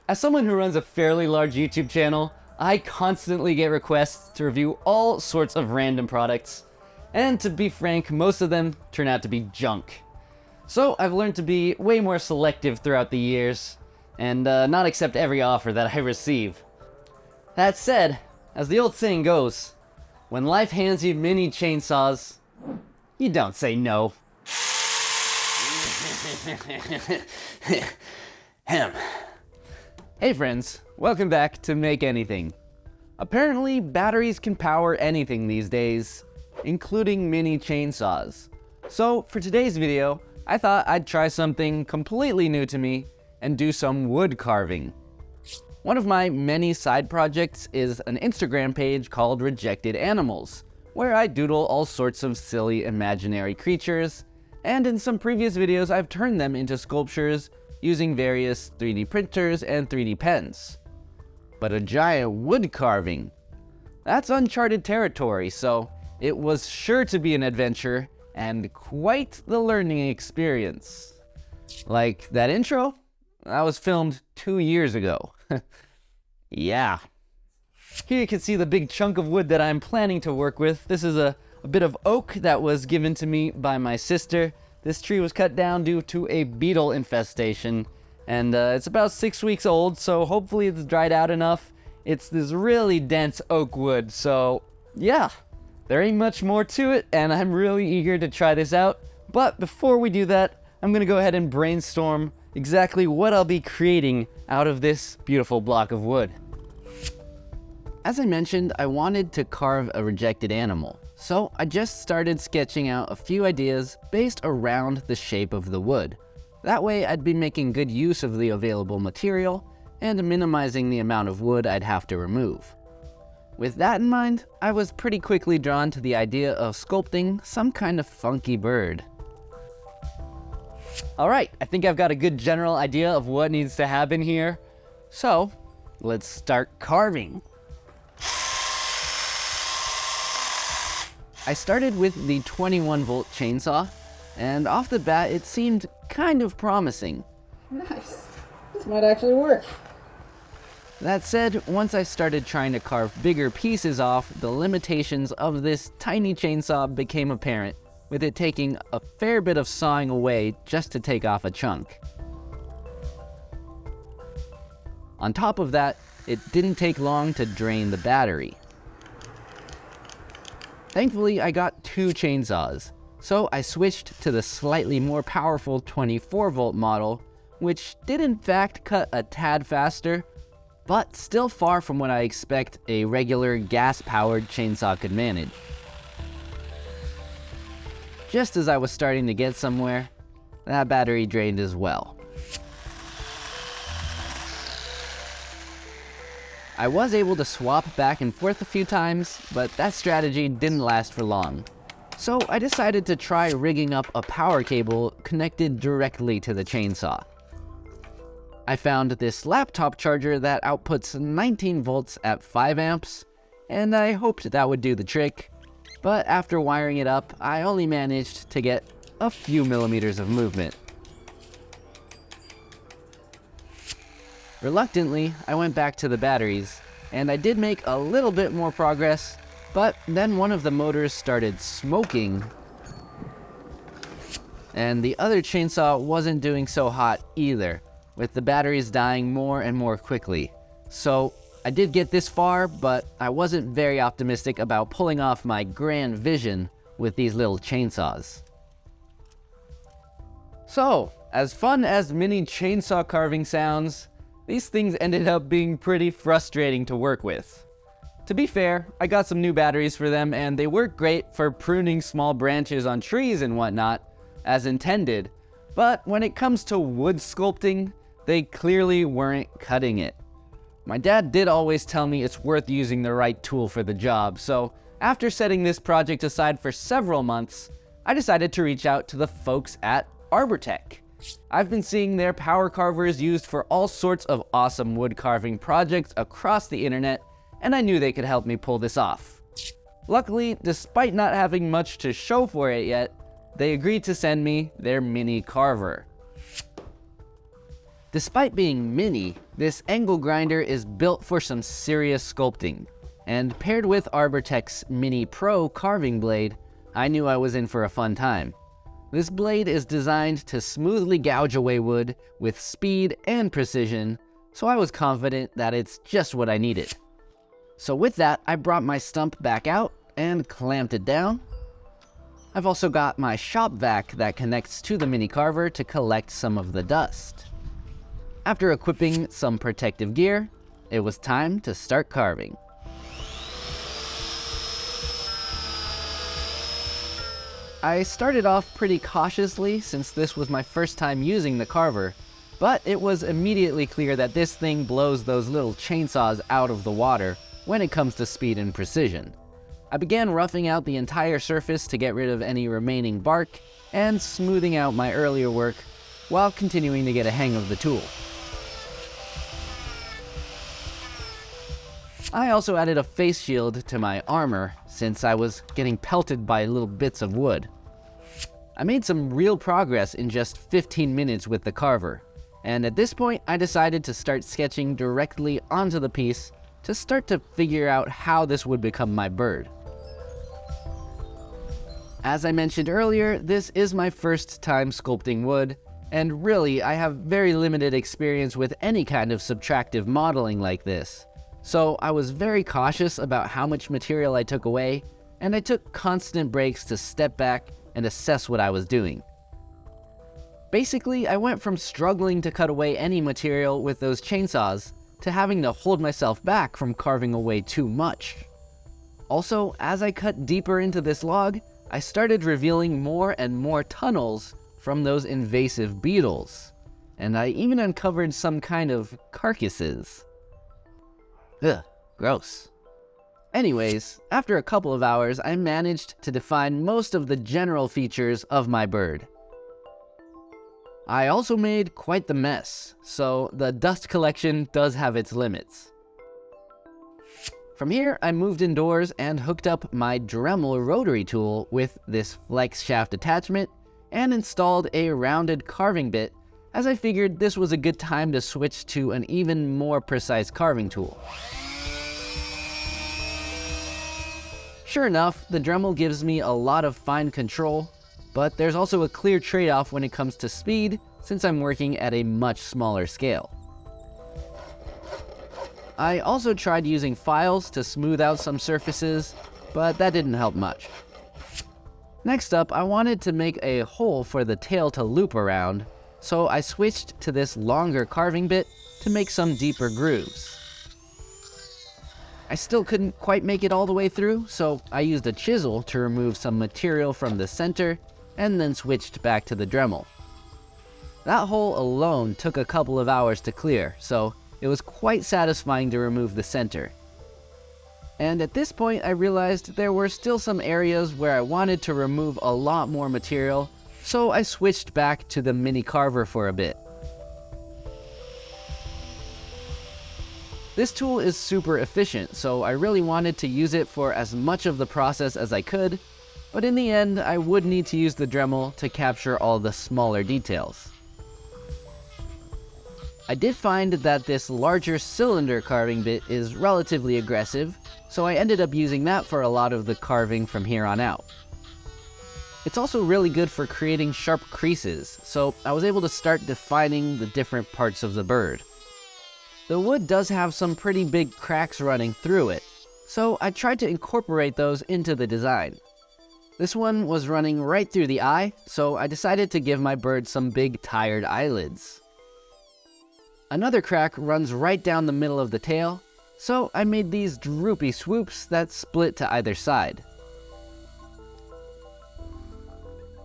As someone who runs a fairly large YouTube channel, I constantly get requests to review all sorts of random products, and to be frank, most of them turn out to be junk. So I've learned to be way more selective throughout the years, and not accept every offer that I receive. That said, as the old saying goes, when life hands you mini chainsaws, you don't say no. Hem. Hey friends, welcome back to Make Anything. Apparently, batteries can power anything these days, including mini chainsaws. So for today's video, I thought I'd try something completely new to me and do some wood carving. One of my many side projects is an Instagram page called Rejected Animals, where I doodle all sorts of silly imaginary creatures, and in some previous videos I've turned them into sculptures using various 3D printers and 3D pens. But a giant wood carving? That's uncharted territory, so it was sure to be an adventure and quite the learning experience. Like that intro? That was filmed 2 years ago. Yeah. Here you can see the big chunk of wood that I'm planning to work with. This is a bit of oak that was given to me by my sister. This tree was cut down due to a beetle infestation, and it's about 6 weeks old, so hopefully it's dried out enough. It's this really dense oak wood, so yeah, there ain't much more to it, and I'm really eager to try this out. But before we do that, I'm gonna go ahead and brainstorm exactly what I'll be creating out of this beautiful block of wood. As I mentioned, I wanted to carve a rejected animal, so I just started sketching out a few ideas based around the shape of the wood. That way I'd be making good use of the available material and minimizing the amount of wood I'd have to remove. With that in mind, I was pretty quickly drawn to the idea of sculpting some kind of funky bird. Alright, I think I've got a good general idea of what needs to happen here, so let's start carving. I started with the 21-volt chainsaw, and off the bat it seemed kind of promising. Nice. This might actually work. That said, once I started trying to carve bigger pieces off, the limitations of this tiny chainsaw became apparent, with it taking a fair bit of sawing away just to take off a chunk. On top of that, it didn't take long to drain the battery. Thankfully, I got 2 chainsaws, so I switched to the slightly more powerful 24-volt model, which did in fact cut a tad faster, but still far from what I expect a regular gas-powered chainsaw could manage. Just as I was starting to get somewhere, that battery drained as well. I was able to swap back and forth a few times, but that strategy didn't last for long. So I decided to try rigging up a power cable connected directly to the chainsaw. I found this laptop charger that outputs 19 volts at 5 amps, and I hoped that would do the trick, but after wiring it up, I only managed to get a few millimeters of movement. Reluctantly, I went back to the batteries, and I did make a little bit more progress, but then one of the motors started smoking, and the other chainsaw wasn't doing so hot either, with the batteries dying more and more quickly. So I did get this far, but I wasn't very optimistic about pulling off my grand vision with these little chainsaws. So, as fun as mini chainsaw carving sounds, these things ended up being pretty frustrating to work with. To be fair, I got some new batteries for them and they work great for pruning small branches on trees and whatnot, as intended, but when it comes to wood sculpting, they clearly weren't cutting it. My dad did always tell me it's worth using the right tool for the job, so after setting this project aside for several months, I decided to reach out to the folks at Arbortech. I've been seeing their power carvers used for all sorts of awesome wood carving projects across the internet, and I knew they could help me pull this off. Luckily, despite not having much to show for it yet, they agreed to send me their mini carver. Despite being mini, this angle grinder is built for some serious sculpting, and paired with Arbortech's Mini Pro carving blade, I knew I was in for a fun time. This blade is designed to smoothly gouge away wood with speed and precision, so I was confident that it's just what I needed. So with that, I brought my stump back out and clamped it down. I've also got my shop vac that connects to the mini carver to collect some of the dust. After equipping some protective gear, it was time to start carving. I started off pretty cautiously since this was my first time using the carver, but it was immediately clear that this thing blows those little chainsaws out of the water when it comes to speed and precision. I began roughing out the entire surface to get rid of any remaining bark and smoothing out my earlier work while continuing to get a hang of the tool. I also added a face shield to my armor since I was getting pelted by little bits of wood. I made some real progress in just 15 minutes with the carver, and at this point I decided to start sketching directly onto the piece to start to figure out how this would become my bird. As I mentioned earlier, this is my first time sculpting wood, and really I have very limited experience with any kind of subtractive modeling like this. So I was very cautious about how much material I took away, and I took constant breaks to step back and assess what I was doing. Basically, I went from struggling to cut away any material with those chainsaws to having to hold myself back from carving away too much. Also, as I cut deeper into this log, I started revealing more and more tunnels from those invasive beetles, and I even uncovered some kind of carcasses. Ugh, gross. Anyways, after a couple of hours, I managed to define most of the general features of my bird. I also made quite the mess, so the dust collection does have its limits. From here, I moved indoors and hooked up my Dremel rotary tool with this flex shaft attachment and installed a rounded carving bit, as I figured this was a good time to switch to an even more precise carving tool. Sure enough, the Dremel gives me a lot of fine control, but there's also a clear trade-off when it comes to speed since I'm working at a much smaller scale. I also tried using files to smooth out some surfaces, but that didn't help much. Next up, I wanted to make a hole for the tail to loop around, so I switched to this longer carving bit to make some deeper grooves. I still couldn't quite make it all the way through, so I used a chisel to remove some material from the center and then switched back to the Dremel. That hole alone took a couple of hours to clear, so it was quite satisfying to remove the center. And at this point I realized there were still some areas where I wanted to remove a lot more material, so I switched back to the mini carver for a bit. This tool is super efficient, so I really wanted to use it for as much of the process as I could, but in the end I would need to use the Dremel to capture all the smaller details. I did find that this larger cylinder carving bit is relatively aggressive, so I ended up using that for a lot of the carving from here on out. It's also really good for creating sharp creases, so I was able to start defining the different parts of the bird. The wood does have some pretty big cracks running through it, so I tried to incorporate those into the design. This one was running right through the eye, so I decided to give my bird some big tired eyelids. Another crack runs right down the middle of the tail, so I made these droopy swoops that split to either side.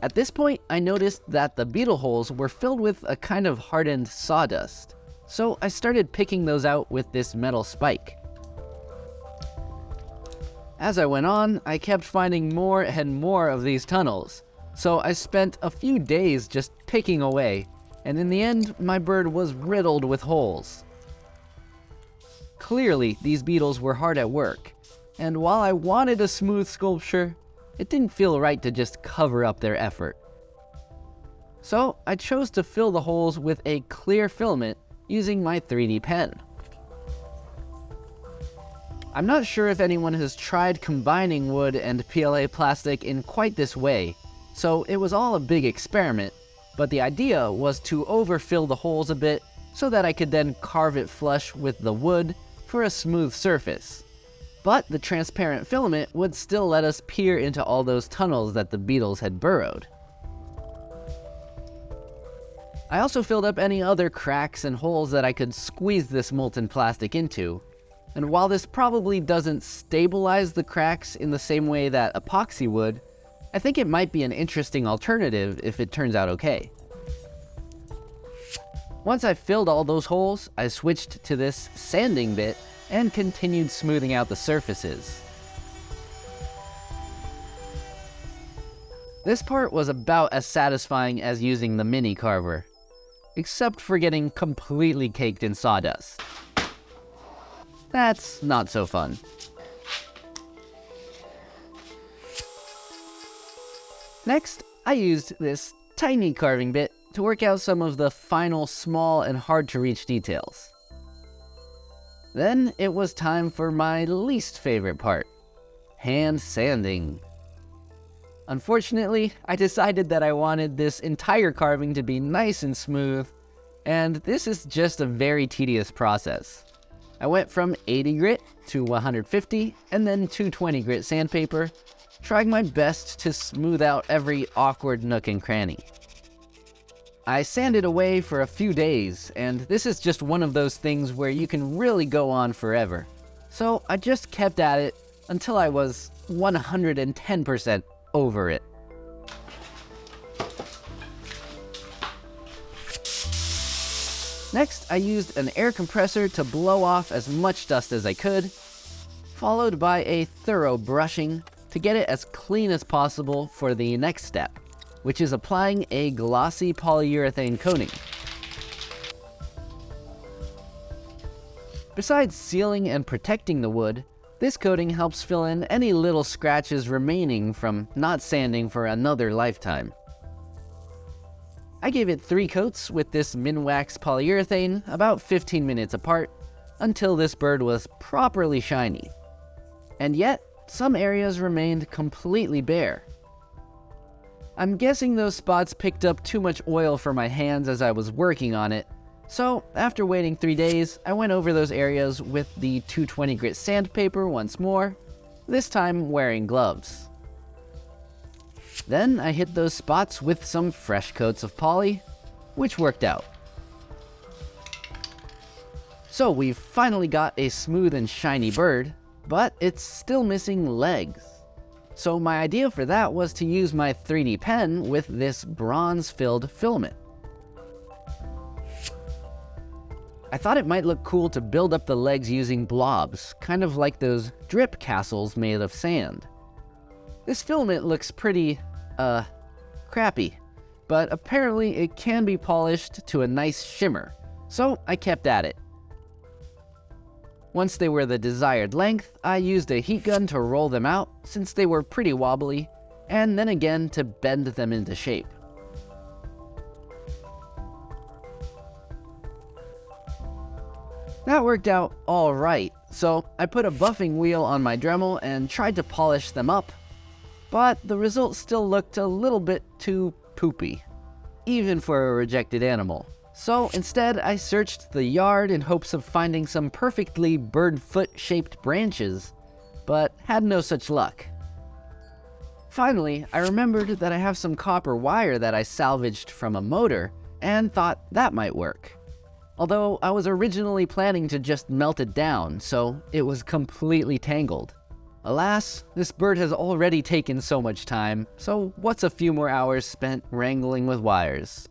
At this point, I noticed that the beetle holes were filled with a kind of hardened sawdust, so I started picking those out with this metal spike. As I went on, I kept finding more and more of these tunnels, so I spent a few days just picking away, and in the end, my bird was riddled with holes. Clearly, these beetles were hard at work, and while I wanted a smooth sculpture, it didn't feel right to just cover up their effort. So I chose to fill the holes with a clear filament using my 3D pen. I'm not sure if anyone has tried combining wood and PLA plastic in quite this way, so it was all a big experiment, but the idea was to overfill the holes a bit so that I could then carve it flush with the wood for a smooth surface. But the transparent filament would still let us peer into all those tunnels that the beetles had burrowed. I also filled up any other cracks and holes that I could squeeze this molten plastic into. And while this probably doesn't stabilize the cracks in the same way that epoxy would, I think it might be an interesting alternative if it turns out okay. Once I filled all those holes, I switched to this sanding bit and continued smoothing out the surfaces. This part was about as satisfying as using the mini carver, except for getting completely caked in sawdust. That's not so fun. Next, I used this tiny carving bit to work out some of the final small and hard to reach details. Then it was time for my least favorite part, hand sanding. Unfortunately, I decided that I wanted this entire carving to be nice and smooth, and this is just a very tedious process. I went from 80 grit to 150 and then 220 grit sandpaper, trying my best to smooth out every awkward nook and cranny. I sanded away for a few days, and this is just one of those things where you can really go on forever. So I just kept at it until I was 110% over it. Next, I used an air compressor to blow off as much dust as I could, followed by a thorough brushing to get it as clean as possible for the next step, which is applying a glossy polyurethane coating. Besides sealing and protecting the wood, this coating helps fill in any little scratches remaining from not sanding for another lifetime. I gave it 3 coats with this Minwax polyurethane about 15 minutes apart until this bird was properly shiny. And yet, some areas remained completely bare. I'm guessing those spots picked up too much oil for my hands as I was working on it, so after waiting 3 days, I went over those areas with the 220 grit sandpaper once more, this time wearing gloves. Then I hit those spots with some fresh coats of poly, which worked out. So we've finally got a smooth and shiny bird, but it's still missing legs. So my idea for that was to use my 3D pen with this bronze-filled filament. I thought it might look cool to build up the legs using blobs, kind of like those drip castles made of sand. This filament looks pretty, crappy, but apparently it can be polished to a nice shimmer, so I kept at it. Once they were the desired length, I used a heat gun to roll them out since they were pretty wobbly, and then again to bend them into shape. That worked out alright, so I put a buffing wheel on my Dremel and tried to polish them up, but the result still looked a little bit too poopy, even for a rejected animal. So instead, I searched the yard in hopes of finding some perfectly bird foot-shaped branches, but had no such luck. Finally, I remembered that I have some copper wire that I salvaged from a motor, and thought that might work. Although I was originally planning to just melt it down, so it was completely tangled. Alas, this bird has already taken so much time, so what's a few more hours spent wrangling with wires?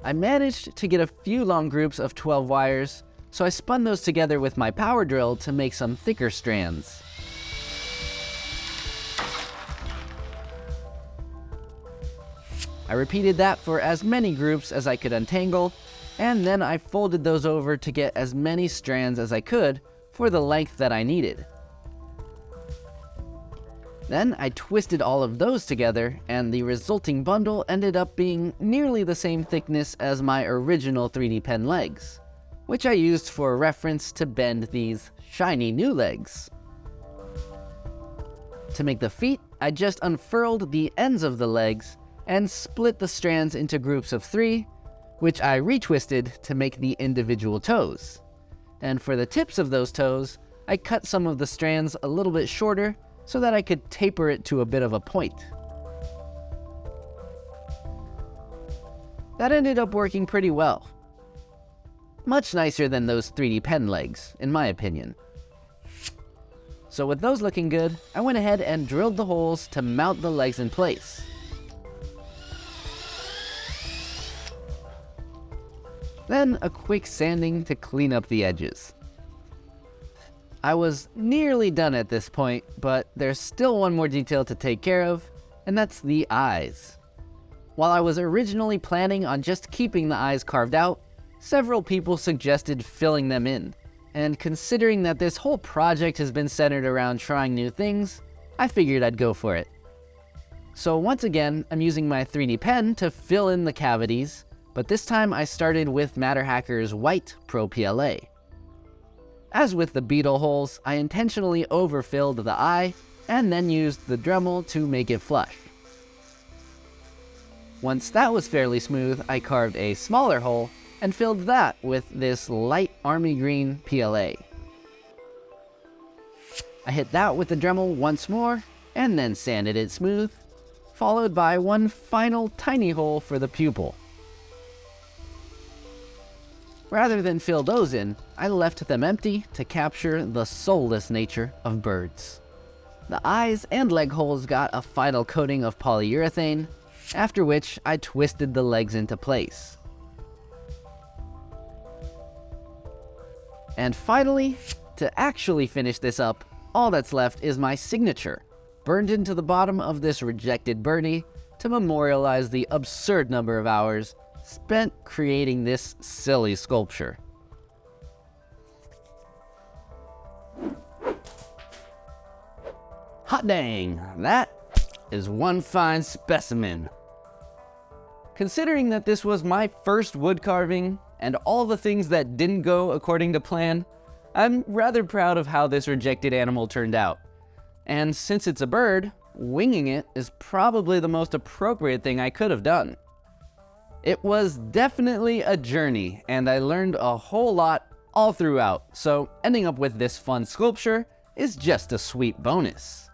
I managed to get a few long groups of 12 wires, so I spun those together with my power drill to make some thicker strands. I repeated that for as many groups as I could untangle, and then I folded those over to get as many strands as I could for the length that I needed. Then I twisted all of those together, and the resulting bundle ended up being nearly the same thickness as my original 3D pen legs, which I used for reference to bend these shiny new legs. To make the feet, I just unfurled the ends of the legs and split the strands into groups of 3, which I retwisted to make the individual toes. And for the tips of those toes, I cut some of the strands a little bit shorter so that I could taper it to a bit of a point. That ended up working pretty well. Much nicer than those 3D pen legs, in my opinion. So with those looking good, I went ahead and drilled the holes to mount the legs in place. Then a quick sanding to clean up the edges. I was nearly done at this point, but there's still one more detail to take care of, and that's the eyes. While I was originally planning on just keeping the eyes carved out, several people suggested filling them in. And considering that this whole project has been centered around trying new things, I figured I'd go for it. So once again, I'm using my 3D pen to fill in the cavities, but this time I started with MatterHacker's White Pro PLA. As with the beetle holes, I intentionally overfilled the eye and then used the Dremel to make it flush. Once that was fairly smooth, I carved a smaller hole and filled that with this light army green PLA. I hit that with the Dremel once more and then sanded it smooth, followed by one final tiny hole for the pupil. Rather than fill those in, I left them empty to capture the soulless nature of birds. The eyes and leg holes got a final coating of polyurethane, after which I twisted the legs into place. And finally, to actually finish this up, all that's left is my signature, burned into the bottom of this rejected birdie to memorialize the absurd number of hours spent creating this silly sculpture. Hot dang, that is one fine specimen. Considering that this was my first wood carving and all the things that didn't go according to plan, I'm rather proud of how this rejected animal turned out. And since it's a bird, winging it is probably the most appropriate thing I could have done. It was definitely a journey, and I learned a whole lot all throughout, so ending up with this fun sculpture is just a sweet bonus.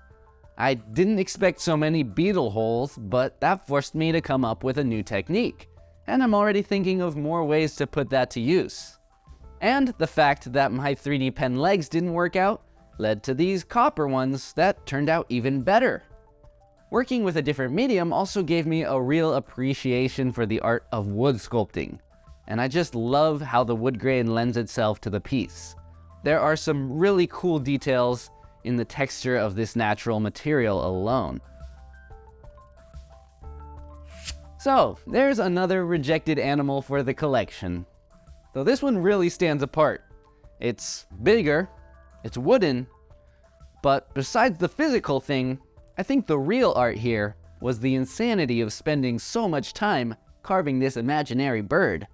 I didn't expect so many beetle holes, but that forced me to come up with a new technique, and I'm already thinking of more ways to put that to use. And the fact that my 3D pen legs didn't work out led to these copper ones that turned out even better. Working with a different medium also gave me a real appreciation for the art of wood sculpting, and I just love how the wood grain lends itself to the piece. There are some really cool details in the texture of this natural material alone. So, there's another rejected animal for the collection. Though this one really stands apart. It's bigger, it's wooden, but besides the physical thing, I think the real art here was the insanity of spending so much time carving this imaginary bird.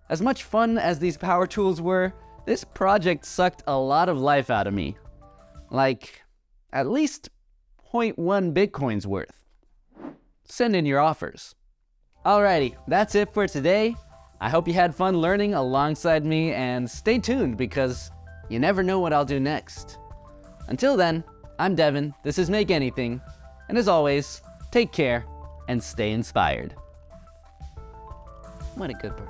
As much fun as these power tools were, this project sucked a lot of life out of me. Like, at least 0.1 Bitcoin's worth. Send in your offers. Alrighty, that's it for today. I hope you had fun learning alongside me, and stay tuned because you never know what I'll do next. Until then, I'm Devin, this is Make Anything, and as always, take care and stay inspired. What a good bird.